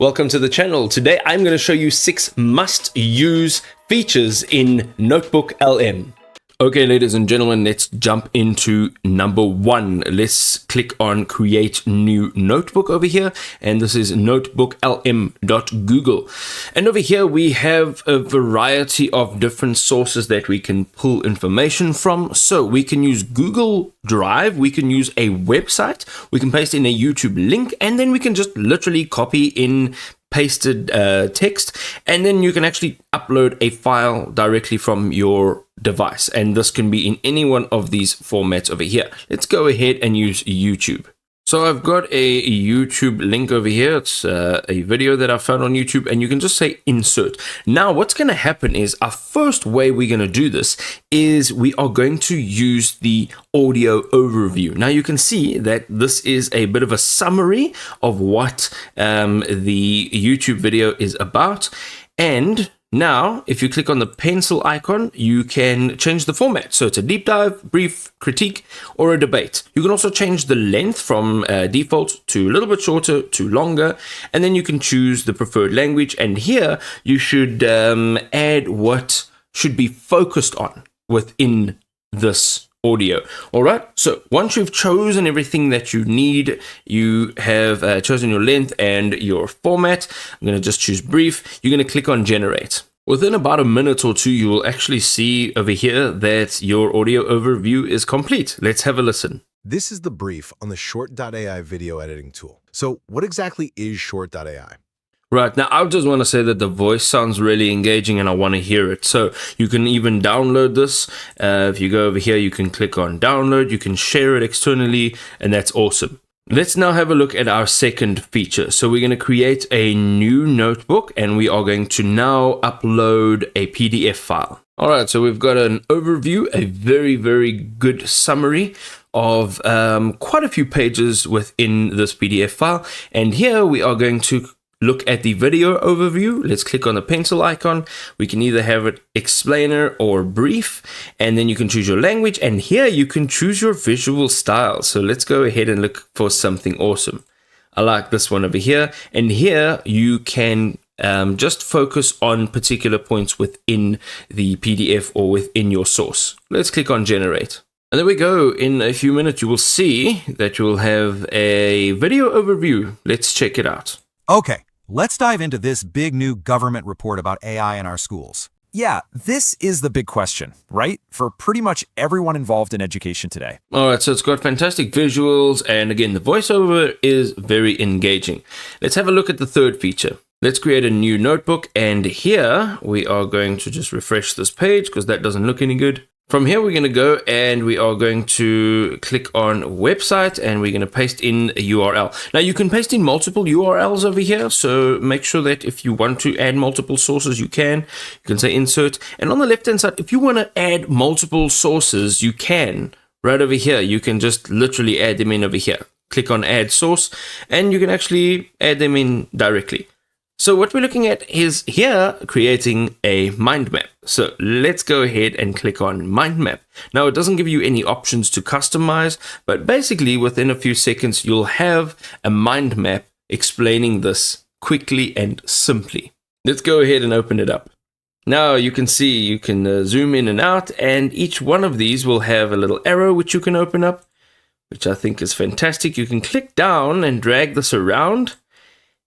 Welcome to the channel. Today I'm going to show you 6 must-use features in Notebook LM. Okay, ladies and gentlemen, let's jump into number 1. Let's click on Create New Notebook over here, and this is notebooklm.google. And over here we have a variety of different sources that we can pull information from. So we can use Google Drive, we can use a website, we can paste in a YouTube link, and then we can just literally copy in pasted text, and then you can actually upload a file directly from your device, and this can be in any one of these formats over here. Let's go ahead and use YouTube. So I've got a YouTube link over here. It's a video that I found on YouTube, and you can just say insert. Now what's going to happen is our first way we're going to do this is we are going to use the audio overview. Now you can see that this is a bit of a summary of what the YouTube video is about. And now, if you click on the pencil icon, you can change the format. So it's a deep dive, brief, critique, or a debate. You can also change the length from default to a little bit shorter to longer. And then you can choose the preferred language. And here you should add what should be focused on within this audio. All right, so once you've chosen everything that you need, you have chosen your length and your format. I'm going to just choose brief. You're going to click on generate. Within about a minute or two, you will actually see over here that your audio overview is complete. Let's have a listen. This is the brief on the Short.ai video editing tool. So what exactly is Short.ai? Right, now I just want to say that the voice sounds really engaging and I want to hear it. So you can even download this. If you go over here, you can click on download, you can share it externally, and that's awesome. Let's now have a look at our second feature. So we're going to create a new notebook, and we are going to now upload a PDF file. All right, so we've got an overview, a very, very good summary of quite a few pages within this PDF file. And here we are going to look at the video overview. Let's click on the pencil icon. We can either have it explainer or brief, and then you can choose your language, and here you can choose your visual style. So let's go ahead and look for something awesome. I like this one over here, and here you can just focus on particular points within the PDF or within your source. Let's click on generate. And there we go. In a few minutes you will see that you will have a video overview. Let's check it out. Okay. Let's dive into this big new government report about AI in our schools. Yeah, this is the big question, right? For pretty much everyone involved in education today. All right, so it's got fantastic visuals, and again, the voiceover is very engaging. Let's have a look at the third feature. Let's create a new notebook, and here we are going to just refresh this page because that doesn't look any good. From here, we're going to go and we are going to click on website, and we're going to paste in a URL. Now you can paste in multiple URLs over here. So make sure that if you want to add multiple sources, you can say insert. And on the left hand side, if you want to add multiple sources, you can right over here. You can just literally add them in over here. Click on add source, and you can actually add them in directly. So what we're looking at is here creating a mind map. So let's go ahead and click on mind map. Now it doesn't give you any options to customize, but basically within a few seconds you'll have a mind map explaining this quickly and simply. Let's go ahead and open it up. Now you can see you can zoom in and out, and each one of these will have a little arrow which you can open up, which I think is fantastic. You can click down and drag this around,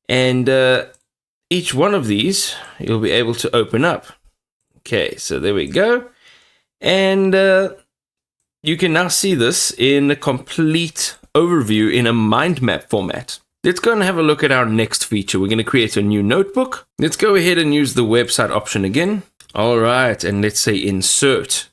and each one of these you'll be able to open up. Okay, so there we go. And you can now see this in a complete overview in a mind map format. Let's go and have a look at our next feature. We're going to create a new notebook. Let's go ahead and use the website option again. All right, and let's say insert.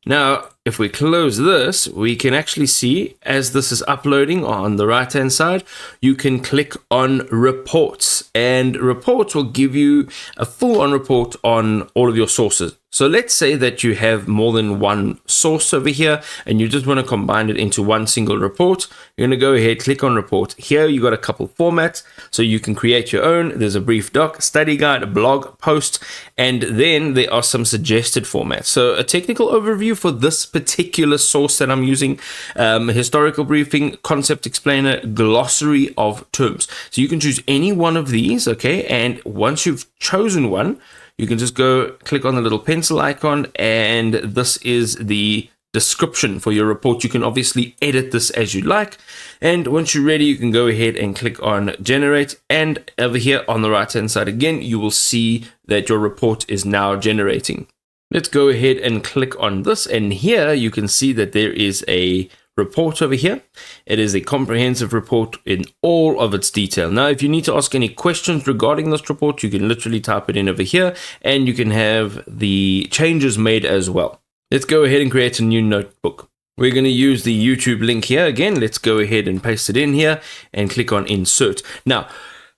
Now, if we close this, we can actually see as this is uploading on the right hand side, you can click on reports, and reports will give you a full on report on all of your sources. So let's say that you have more than one source over here and you just want to combine it into one single report. You're going to go ahead, click on report. Here you got a couple formats, so you can create your own. There's a brief doc, study guide, a blog post, and then there are some suggested formats. So a technical overview for this particular source that I'm using, historical briefing, concept explainer, glossary of terms. So you can choose any one of these, okay? And once you've chosen one, you can just go click on the little pencil icon, and this is the description for your report. You can obviously edit this as you like, and once you're ready, you can go ahead and click on generate, and over here on the right hand side again, you will see that your report is now generating. Let's go ahead and click on this, and here you can see that there is a report over here. It is a comprehensive report in all of its detail. Now, if you need to ask any questions regarding this report, you can literally type it in over here and you can have the changes made as well. Let's go ahead and create a new notebook. We're going to use the YouTube link here again. Let's go ahead and paste it in here and click on insert. Now,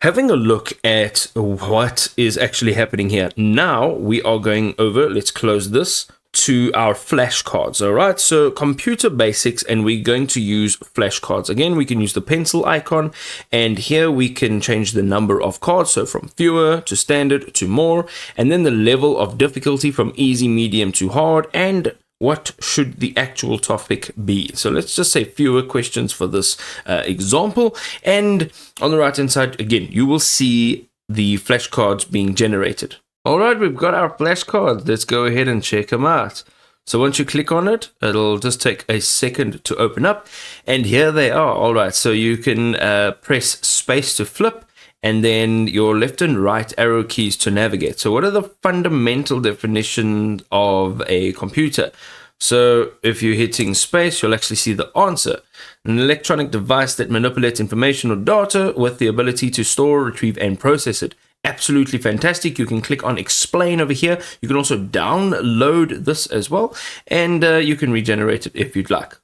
having a look at what is actually happening here. Now we are going over, let's close this, to our flashcards. All right, so computer basics, and we're going to use flashcards. Again, we can use the pencil icon, and here we can change the number of cards, so from fewer to standard to more, and then the level of difficulty from easy, medium to hard, and what should the actual topic be. So let's just say fewer questions for this example, and on the right hand side again you will see the flashcards being generated. All right, we've got our flashcards. Let's go ahead and check them out. So once you click on it, it'll just take a second to open up. And here they are. All right, so you can press space to flip, and then your left and right arrow keys to navigate. So what are the fundamental definitions of a computer? So if you're hitting space, you'll actually see the answer. An electronic device that manipulates information or data with the ability to store, retrieve, and process it. Absolutely fantastic. You can click on explain over here. You can also download this as well, and you can regenerate it if you'd like.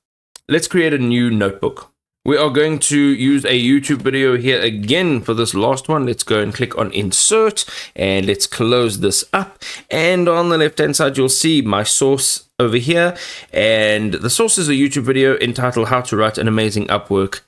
Let's create a new notebook. We are going to use a YouTube video here again for this last one. Let's go and click on insert, and let's close this up. And on the left hand side, you'll see my source over here, and the source is a YouTube video entitled How to Write an Amazing Upwork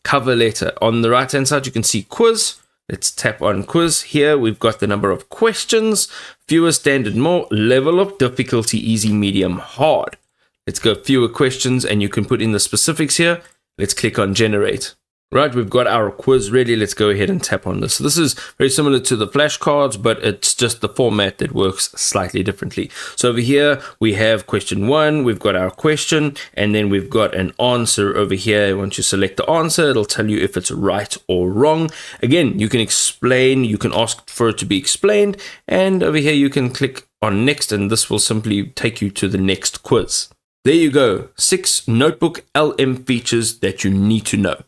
Cover Letter. On the right hand side, you can see quiz. Let's tap on quiz. Here we've got the number of questions, fewer, standard, more, level of difficulty, easy, medium, hard. Let's go fewer questions, and you can put in the specifics here. Let's click on generate. Right, we've got our quiz ready. Let's go ahead and tap on this. So this is very similar to the flashcards, but it's just the format that works slightly differently. So over here, we have question 1, we've got our question, and then we've got an answer over here. Once you select the answer, it'll tell you if it's right or wrong. Again, you can explain, you can ask for it to be explained, and over here you can click on next, and this will simply take you to the next quiz. There you go, 6 notebook LM features that you need to know.